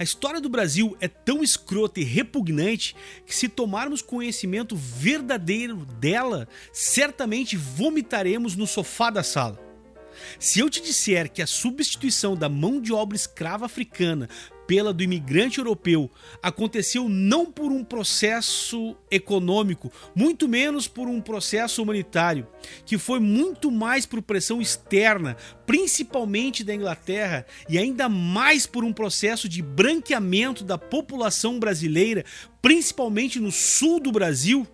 A história do Brasil é tão escrota e repugnante que, se tomarmos conhecimento verdadeiro dela, certamente vomitaremos no sofá da sala. Se eu te disser que a substituição da mão de obra escrava africana pela do imigrante europeu aconteceu não por um processo econômico, muito menos por um processo humanitário, que foi muito mais por pressão externa, principalmente da Inglaterra, e ainda mais por um processo de branqueamento da população brasileira, principalmente no sul do Brasil.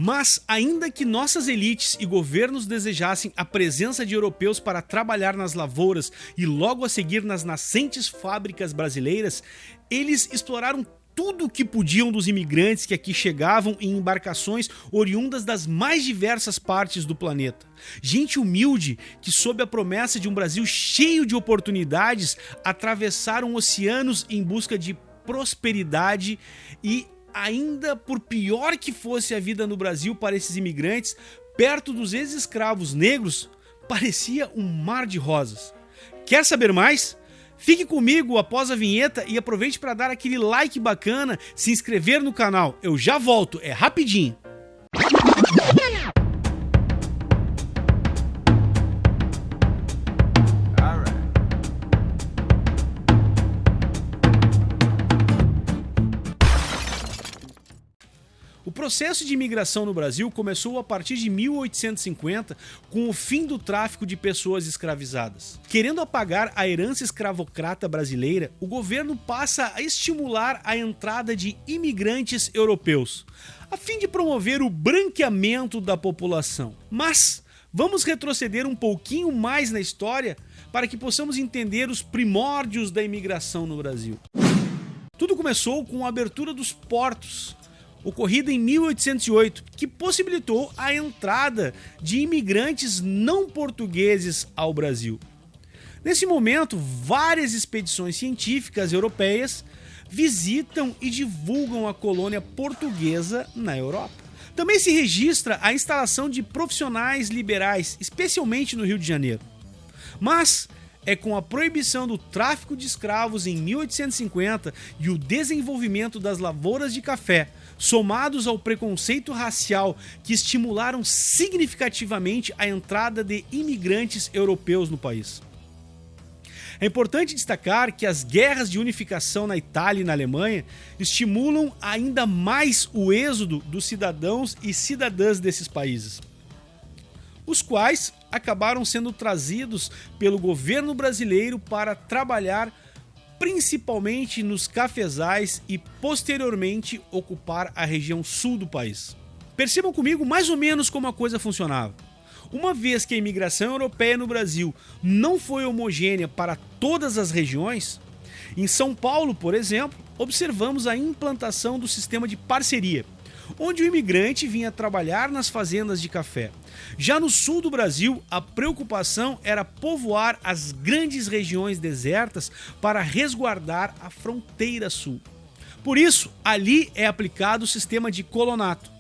Mas, ainda que nossas elites e governos desejassem a presença de europeus para trabalhar nas lavouras e logo a seguir nas nascentes fábricas brasileiras, eles exploraram tudo o que podiam dos imigrantes que aqui chegavam em embarcações oriundas das mais diversas partes do planeta. Gente humilde que, sob a promessa de um Brasil cheio de oportunidades, atravessaram oceanos em busca de prosperidade e, ainda por pior que fosse a vida no Brasil para esses imigrantes, perto dos ex-escravos negros, parecia um mar de rosas. Quer saber mais? Fique comigo após a vinheta e aproveite para dar aquele like bacana, se inscrever no canal. Eu já volto, é rapidinho. O processo de imigração no Brasil começou a partir de 1850, com o fim do tráfico de pessoas escravizadas. Querendo apagar a herança escravocrata brasileira, o governo passa a estimular a entrada de imigrantes europeus, a fim de promover o branqueamento da população. Mas vamos retroceder um pouquinho mais na história para que possamos entender os primórdios da imigração no Brasil. Tudo começou com a abertura dos portos, ocorrida em 1808, que possibilitou a entrada de imigrantes não portugueses ao Brasil. Nesse momento, várias expedições científicas europeias visitam e divulgam a colônia portuguesa na Europa. Também se registra a instalação de profissionais liberais, especialmente no Rio de Janeiro. Mas é com a proibição do tráfico de escravos em 1850 e o desenvolvimento das lavouras de café, somados ao preconceito racial, que estimularam significativamente a entrada de imigrantes europeus no país. É importante destacar que as guerras de unificação na Itália e na Alemanha estimulam ainda mais o êxodo dos cidadãos e cidadãs desses países, os quais acabaram sendo trazidos pelo governo brasileiro para trabalhar principalmente nos cafezais e posteriormente ocupar a região sul do país. Percebam comigo mais ou menos como a coisa funcionava. Uma vez que a imigração europeia no Brasil não foi homogênea para todas as regiões, em São Paulo, por exemplo, observamos a implantação do sistema de parceria, onde o imigrante vinha trabalhar nas fazendas de café. Já no sul do Brasil, a preocupação era povoar as grandes regiões desertas para resguardar a fronteira sul. Por isso, ali é aplicado o sistema de colonato.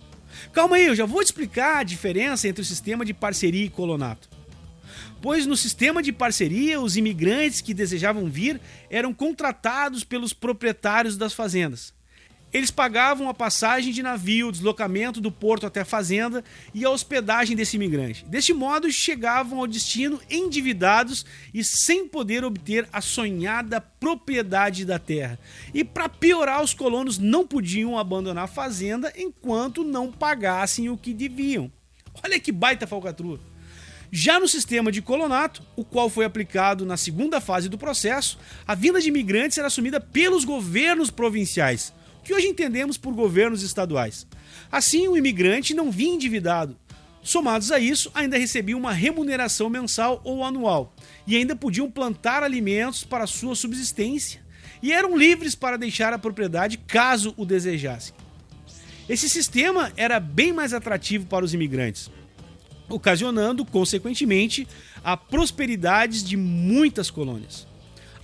Calma aí, eu já vou te explicar a diferença entre o sistema de parceria e colonato. Pois no sistema de parceria, os imigrantes que desejavam vir eram contratados pelos proprietários das fazendas. Eles pagavam a passagem de navio, o deslocamento do porto até a fazenda e a hospedagem desse imigrante. Deste modo, chegavam ao destino endividados e sem poder obter a sonhada propriedade da terra. E para piorar, os colonos não podiam abandonar a fazenda enquanto não pagassem o que deviam. Olha que baita falcatrua! Já no sistema de colonato, o qual foi aplicado na segunda fase do processo, a vinda de imigrantes era assumida pelos governos provinciais, que hoje entendemos por governos estaduais. Assim, o imigrante não vinha endividado. Somados a isso, ainda recebia uma remuneração mensal ou anual, e ainda podiam plantar alimentos para sua subsistência, e eram livres para deixar a propriedade caso o desejassem. Esse sistema era bem mais atrativo para os imigrantes, ocasionando, consequentemente, a prosperidade de muitas colônias.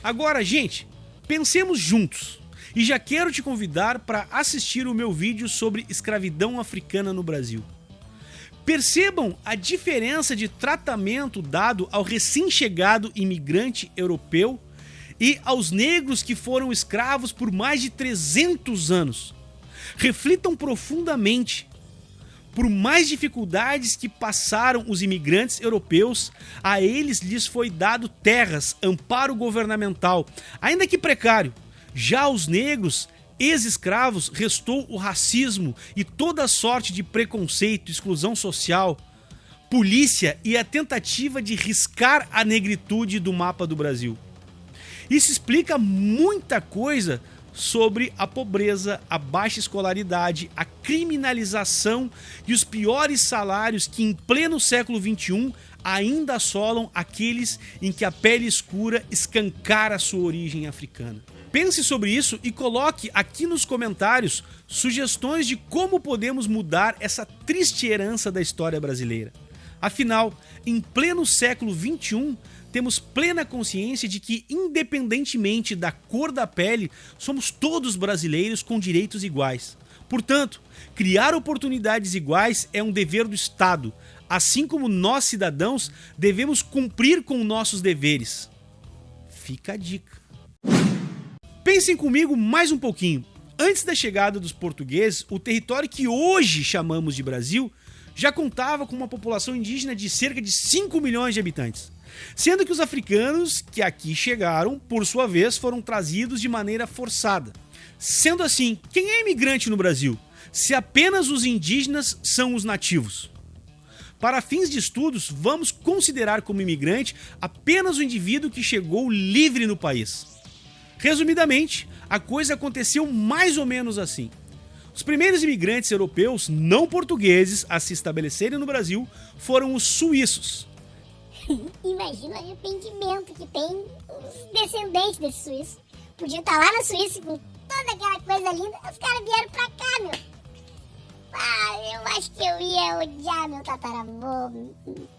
Agora, gente, pensemos juntos. E já quero te convidar para assistir o meu vídeo sobre escravidão africana no Brasil. Percebam a diferença de tratamento dado ao recém-chegado imigrante europeu e aos negros que foram escravos por mais de 300 anos. Reflitam profundamente. Por mais dificuldades que passaram os imigrantes europeus, a eles lhes foi dado terras, amparo governamental, ainda que precário. Já aos negros, ex-escravos, restou o racismo e toda sorte de preconceito, exclusão social, polícia e a tentativa de riscar a negritude do mapa do Brasil. Isso explica muita coisa sobre a pobreza, a baixa escolaridade, a criminalização e os piores salários que em pleno século XXI ainda assolam aqueles em que a pele escura escancara sua origem africana. Pense sobre isso e coloque aqui nos comentários sugestões de como podemos mudar essa triste herança da história brasileira. Afinal, em pleno século XXI, temos plena consciência de que, independentemente da cor da pele, somos todos brasileiros com direitos iguais. Portanto, criar oportunidades iguais é um dever do Estado, assim como nós, cidadãos, devemos cumprir com nossos deveres. Fica a dica. Pensem comigo mais um pouquinho. Antes da chegada dos portugueses, o território que hoje chamamos de Brasil já contava com uma população indígena de cerca de 5 milhões de habitantes. Sendo que os africanos que aqui chegaram, por sua vez, foram trazidos de maneira forçada. Sendo assim, quem é imigrante no Brasil? Se apenas os indígenas são os nativos. Para fins de estudos, vamos considerar como imigrante apenas o indivíduo que chegou livre no país. Resumidamente, a coisa aconteceu mais ou menos assim. Os primeiros imigrantes europeus não portugueses a se estabelecerem no Brasil foram os suíços. Imagina o arrependimento que tem os descendentes desses suíços. Podiam estar lá na Suíça com toda aquela coisa linda, os caras vieram pra cá, meu. Eu acho que eu ia odiar meu tataravô,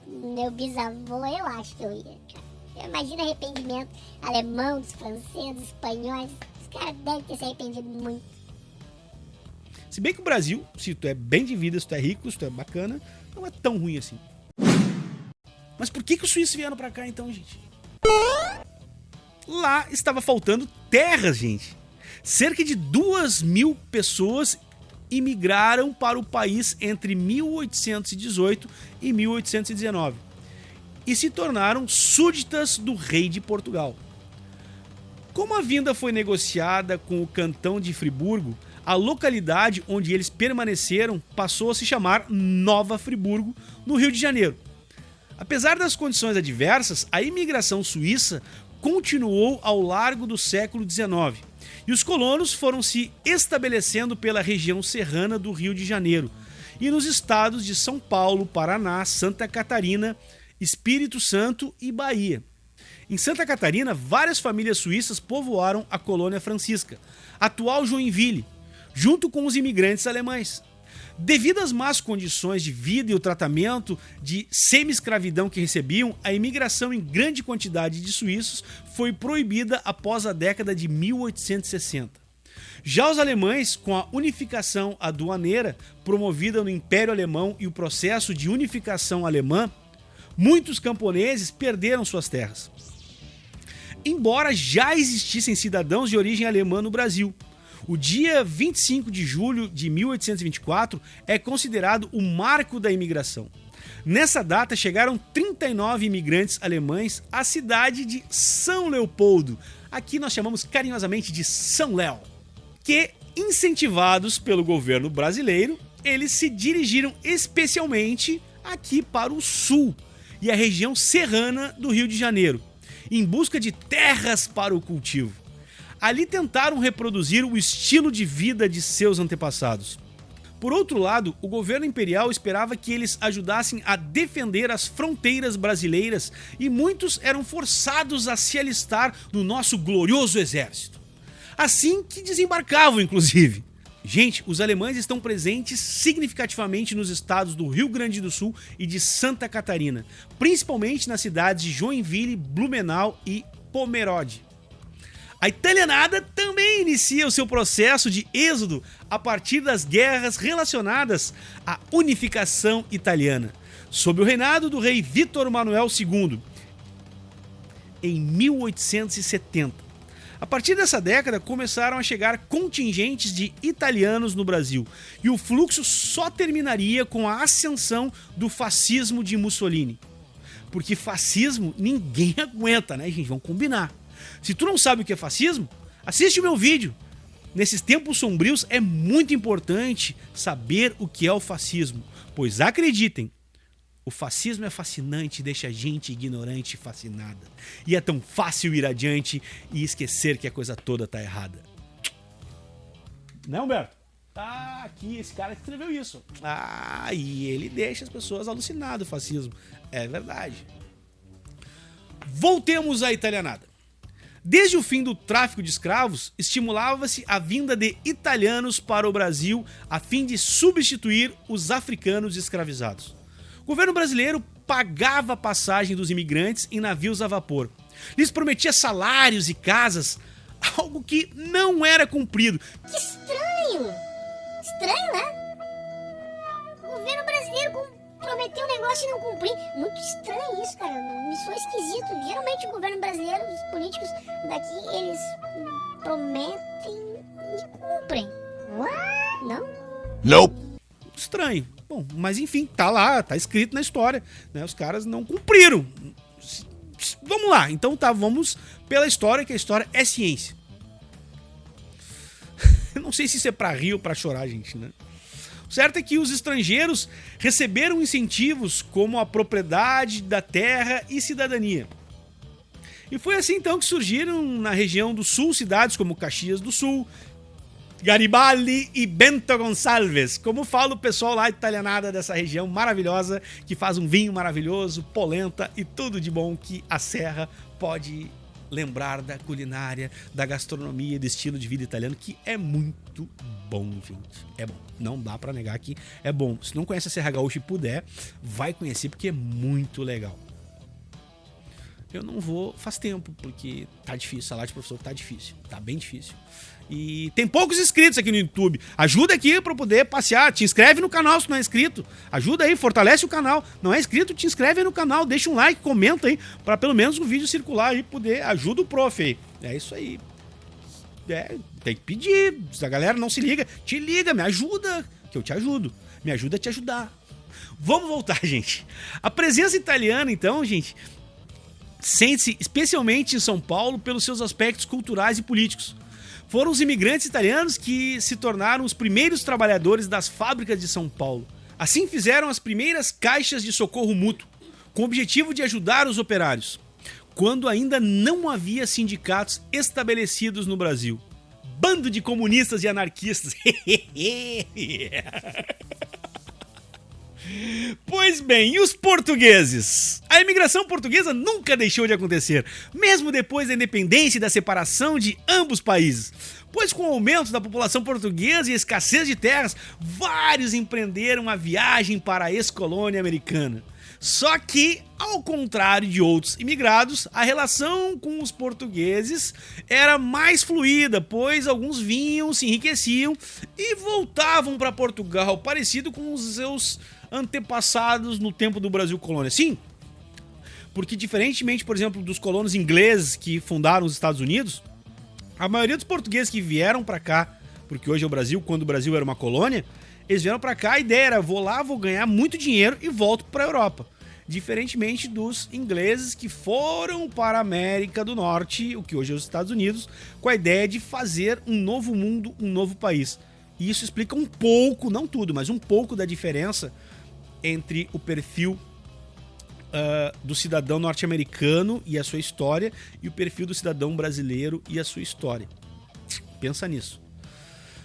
meu bisavô, eu acho que eu ia, cara. Imagina o arrependimento alemão, dos franceses, dos espanhóis. Os caras devem ter se arrependido muito. Se bem que o Brasil, se tu é bem de vida, se tu é rico, se tu é bacana, não é tão ruim assim. Mas por que os suíços vieram pra cá então, gente? Lá estava faltando terras, gente. Cerca de 2.000 pessoas imigraram para o país entre 1818 e 1819 e se tornaram súditas do rei de Portugal. Como a vinda foi negociada com o cantão de Friburgo, a localidade onde eles permaneceram passou a se chamar Nova Friburgo, no Rio de Janeiro. Apesar das condições adversas, a imigração suíça continuou ao largo do século XIX e os colonos foram se estabelecendo pela região serrana do Rio de Janeiro e nos estados de São Paulo, Paraná, Santa Catarina, Espírito Santo e Bahia. Em Santa Catarina, várias famílias suíças povoaram a colônia francisca, atual Joinville, junto com os imigrantes alemães. Devido às más condições de vida e o tratamento de semi-escravidão que recebiam, a imigração em grande quantidade de suíços foi proibida após a década de 1860. Já os alemães, com a unificação aduaneira promovida no Império Alemão e o processo de unificação alemã, muitos camponeses perderam suas terras. Embora já existissem cidadãos de origem alemã no Brasil, o dia 25 de julho de 1824 é considerado o marco da imigração. Nessa data chegaram 39 imigrantes alemães à cidade de São Leopoldo, aqui nós chamamos carinhosamente de São Léo, que, incentivados pelo governo brasileiro, eles se dirigiram especialmente aqui para o sul e a região serrana do Rio de Janeiro, em busca de terras para o cultivo. Ali tentaram reproduzir o estilo de vida de seus antepassados. Por outro lado, o governo imperial esperava que eles ajudassem a defender as fronteiras brasileiras e muitos eram forçados a se alistar no nosso glorioso exército. Assim que desembarcavam, inclusive. Gente, os alemães estão presentes significativamente nos estados do Rio Grande do Sul e de Santa Catarina, principalmente nas cidades de Joinville, Blumenau e Pomerode. A italianada também inicia o seu processo de êxodo a partir das guerras relacionadas à unificação italiana, sob o reinado do rei Vítor Manuel II, em 1870. A partir dessa década, começaram a chegar contingentes de italianos no Brasil, e o fluxo só terminaria com a ascensão do fascismo de Mussolini. Porque fascismo ninguém aguenta, né, gente? Vamos combinar. Se tu não sabe o que é fascismo, assiste o meu vídeo. Nesses tempos sombrios é muito importante saber o que é o fascismo, pois acreditem, o fascismo é fascinante e deixa a gente ignorante e fascinada. E é tão fácil ir adiante e esquecer que a coisa toda tá errada. Né, Humberto? Ah, aqui, esse cara escreveu isso. Ah, e ele deixa as pessoas alucinadas, o fascismo. É verdade. Voltemos à italianada. Desde o fim do tráfico de escravos, estimulava-se a vinda de italianos para o Brasil a fim de substituir os africanos escravizados. O governo brasileiro pagava a passagem dos imigrantes em navios a vapor. Lhes prometia salários e casas, algo que não era cumprido. Que estranho! Estranho, né? O governo brasileiro prometeu um negócio e não cumprir. Muito estranho isso, cara. Me soa esquisito. Geralmente o governo brasileiro, os políticos daqui, eles prometem e cumprem. Não? Nope. Estranho. Bom, mas enfim, tá lá, tá escrito na história, né? Os caras não cumpriram. Vamos lá, então tá, vamos pela história, que a história é ciência. Eu não sei se isso é pra rir ou pra chorar, gente, né? O certo é que os estrangeiros receberam incentivos como a propriedade da terra e cidadania. E foi assim então que surgiram na região do sul cidades como Caxias do Sul, Garibaldi e Bento Gonçalves, como fala o pessoal lá italianada dessa região maravilhosa, que faz um vinho maravilhoso, polenta e tudo de bom que a Serra pode lembrar da culinária, da gastronomia, do estilo de vida italiano, que é muito bom, gente. É bom. Não dá pra negar que é bom. Se não conhece a Serra Gaúcha e puder, vai conhecer porque é muito legal. Eu não vou faz tempo, porque tá difícil. Salário de professor tá difícil. Tá bem difícil. E tem poucos inscritos aqui no YouTube. Ajuda aqui pra eu poder passear. Te inscreve no canal se não é inscrito. Ajuda aí, fortalece o canal. Não é inscrito, te inscreve aí no canal. Deixa um like, comenta aí, pra pelo menos o vídeo circular aí, poder. Ajuda o prof aí. É isso aí. Tem que pedir. Se a galera não se liga, te liga, me ajuda, que eu te ajudo. Me ajuda a te ajudar. Vamos voltar, gente. A presença italiana, então, gente, sente-se especialmente em São Paulo pelos seus aspectos culturais e políticos. Foram os imigrantes italianos que se tornaram os primeiros trabalhadores das fábricas de São Paulo. Assim fizeram as primeiras caixas de socorro mútuo, com o objetivo de ajudar os operários, quando ainda não havia sindicatos estabelecidos no Brasil. Bando de comunistas e anarquistas. Pois bem, e os portugueses? A imigração portuguesa nunca deixou de acontecer, mesmo depois da independência e da separação de ambos países. Pois com o aumento da população portuguesa e a escassez de terras, vários empreenderam a viagem para a ex-colônia americana. Só que, ao contrário de outros imigrados, a relação com os portugueses era mais fluida, pois alguns vinham, se enriqueciam e voltavam para Portugal, parecido com os seus antepassados no tempo do Brasil colônia. Sim, porque diferentemente, por exemplo, dos colonos ingleses que fundaram os Estados Unidos, a maioria dos portugueses que vieram para cá, porque hoje é o Brasil, quando o Brasil era uma colônia, eles vieram para cá, a ideia era, vou lá, vou ganhar muito dinheiro e volto para a Europa. Diferentemente dos ingleses que foram para a América do Norte, o que hoje é os Estados Unidos, com a ideia de fazer um novo mundo, um novo país. E isso explica um pouco, não tudo, mas um pouco da diferença entre o perfil do cidadão norte-americano e a sua história e o perfil do cidadão brasileiro e a sua história. Pensa nisso.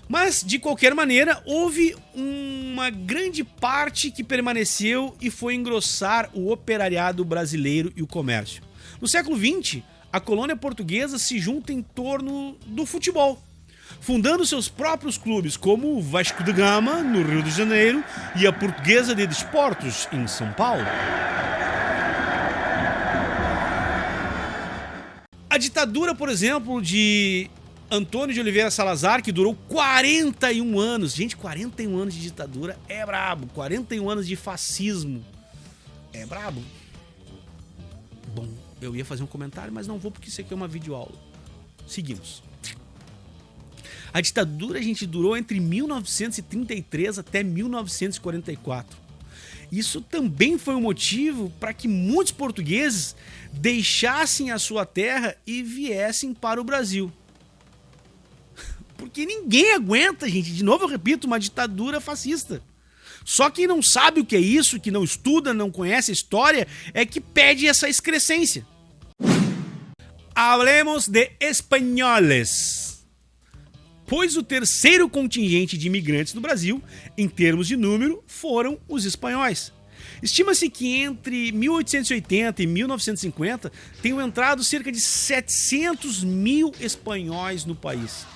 Mas, de qualquer maneira, houve uma grande parte que permaneceu e foi engrossar o operariado brasileiro e o comércio. No século XX, a colônia portuguesa se junta em torno do futebol, fundando seus próprios clubes, como o Vasco da Gama, no Rio de Janeiro, e a Portuguesa de Desportos, em São Paulo. A ditadura, por exemplo, de Antônio de Oliveira Salazar, que durou 41 anos. Gente, 41 anos de ditadura é brabo. 41 anos de fascismo é brabo. Bom, eu ia fazer um comentário, mas não vou porque isso aqui é uma videoaula. Seguimos. A ditadura, gente, durou entre 1933 até 1944. Isso também foi um motivo para que muitos portugueses deixassem a sua terra e viessem para o Brasil. Porque ninguém aguenta, gente, de novo eu repito, uma ditadura fascista. Só quem não sabe o que é isso, que não estuda, não conhece a história, é que pede essa excrescência. Hablemos de espanhóis. Pois o terceiro contingente de imigrantes no Brasil, em termos de número, foram os espanhóis. Estima-se que entre 1880 e 1950 tenham entrado cerca de 700 mil espanhóis no país.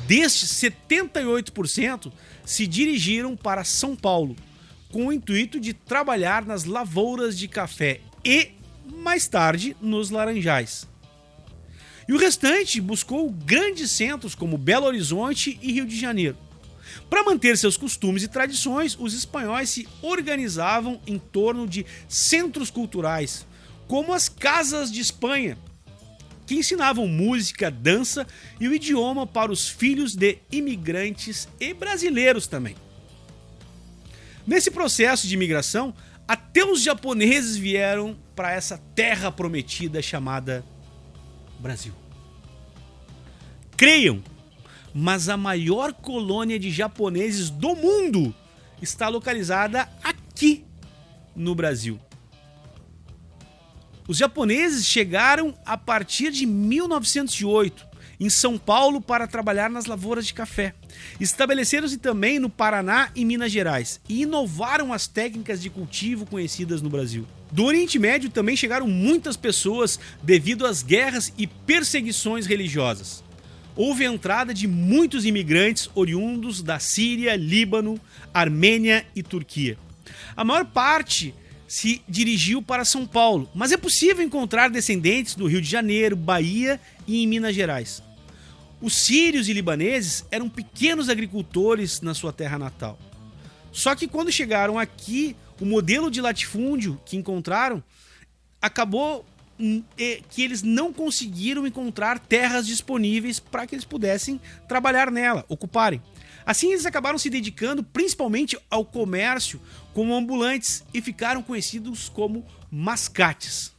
Destes, 78% se dirigiram para São Paulo, com o intuito de trabalhar nas lavouras de café e, mais tarde, nos laranjais. E o restante buscou grandes centros como Belo Horizonte e Rio de Janeiro. Para manter seus costumes e tradições, os espanhóis se organizavam em torno de centros culturais, como as Casas de Espanha, que ensinavam música, dança e o idioma para os filhos de imigrantes e brasileiros também. Nesse processo de imigração, até os japoneses vieram para essa terra prometida chamada Brasil. Creiam, mas a maior colônia de japoneses do mundo está localizada aqui no Brasil. Os japoneses chegaram a partir de 1908 em São Paulo para trabalhar nas lavouras de café. Estabeleceram-se também no Paraná e Minas Gerais e inovaram as técnicas de cultivo conhecidas no Brasil. Do Oriente Médio também chegaram muitas pessoas devido às guerras e perseguições religiosas. Houve a entrada de muitos imigrantes oriundos da Síria, Líbano, Armênia e Turquia. A maior parte se dirigiu para São Paulo, mas é possível encontrar descendentes no Rio de Janeiro, Bahia e em Minas Gerais. Os sírios e libaneses eram pequenos agricultores na sua terra natal. Só que quando chegaram aqui, o modelo de latifúndio que encontraram acabou que eles não conseguiram encontrar terras disponíveis para que eles pudessem trabalhar nela, ocuparem. Assim, eles acabaram se dedicando principalmente ao comércio como ambulantes e ficaram conhecidos como mascates.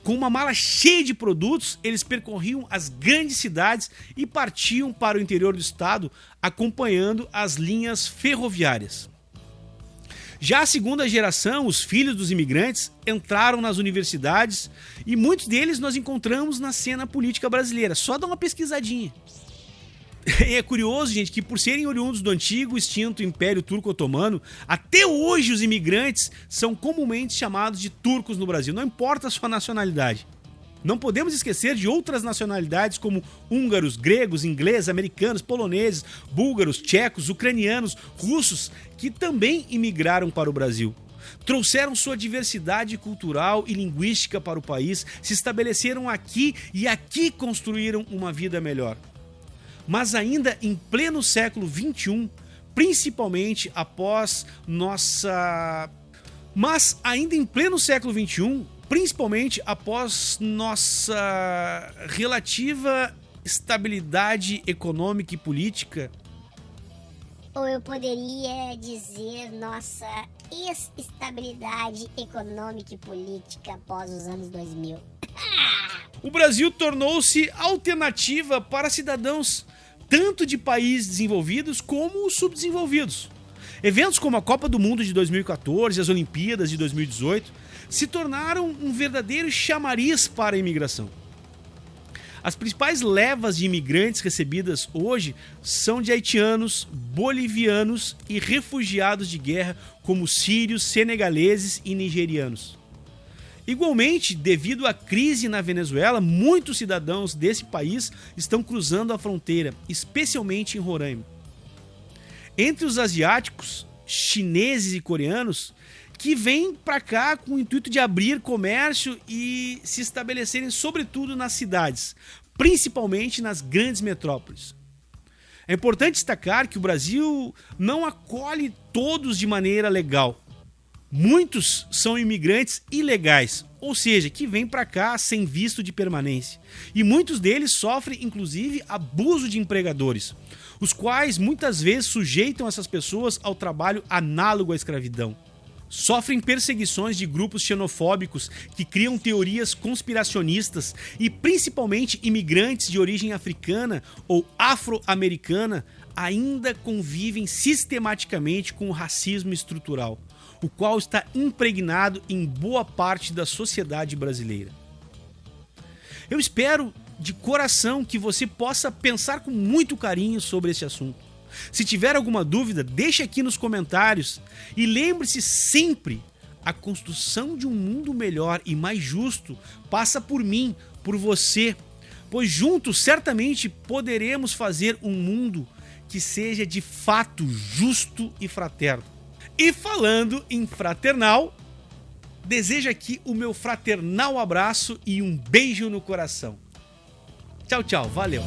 Com uma mala cheia de produtos, eles percorriam as grandes cidades e partiam para o interior do estado, acompanhando as linhas ferroviárias. Já a segunda geração, os filhos dos imigrantes, entraram nas universidades e muitos deles nós encontramos na cena política brasileira. Só dá uma pesquisadinha. E é curioso, gente, que por serem oriundos do antigo extinto Império Turco-Otomano, até hoje os imigrantes são comumente chamados de turcos no Brasil, não importa a sua nacionalidade. Não podemos esquecer de outras nacionalidades como húngaros, gregos, ingleses, americanos, poloneses, búlgaros, tchecos, ucranianos, russos, que também imigraram para o Brasil. Trouxeram sua diversidade cultural e linguística para o país, se estabeleceram aqui e aqui construíram uma vida melhor. Mas ainda em pleno século XXI, principalmente após nossa relativa estabilidade econômica e política, ou eu poderia dizer nossa estabilidade econômica e política após os anos 2000. O Brasil tornou-se alternativa para cidadãos tanto de países desenvolvidos como subdesenvolvidos. Eventos como a Copa do Mundo de 2014 e as Olimpíadas de 2018 se tornaram um verdadeiro chamariz para a imigração. As principais levas de imigrantes recebidas hoje são de haitianos, bolivianos e refugiados de guerra como sírios, senegaleses e nigerianos. Igualmente, devido à crise na Venezuela, muitos cidadãos desse país estão cruzando a fronteira, especialmente em Roraima. Entre os asiáticos, chineses e coreanos, que vêm para cá com o intuito de abrir comércio e se estabelecerem sobretudo nas cidades, principalmente nas grandes metrópoles. É importante destacar que o Brasil não acolhe todos de maneira legal. Muitos são imigrantes ilegais, ou seja, que vêm para cá sem visto de permanência. E muitos deles sofrem, inclusive, abuso de empregadores, os quais muitas vezes sujeitam essas pessoas ao trabalho análogo à escravidão. Sofrem perseguições de grupos xenofóbicos que criam teorias conspiracionistas e principalmente imigrantes de origem africana ou afro-americana ainda convivem sistematicamente com o racismo estrutural, o qual está impregnado em boa parte da sociedade brasileira. Eu espero de coração que você possa pensar com muito carinho sobre esse assunto. Se tiver alguma dúvida, deixe aqui nos comentários e lembre-se sempre, a construção de um mundo melhor e mais justo passa por mim, por você, pois juntos certamente poderemos fazer um mundo que seja de fato justo e fraterno. E falando em fraternal, desejo aqui o meu fraternal abraço e um beijo no coração. Tchau, tchau, valeu!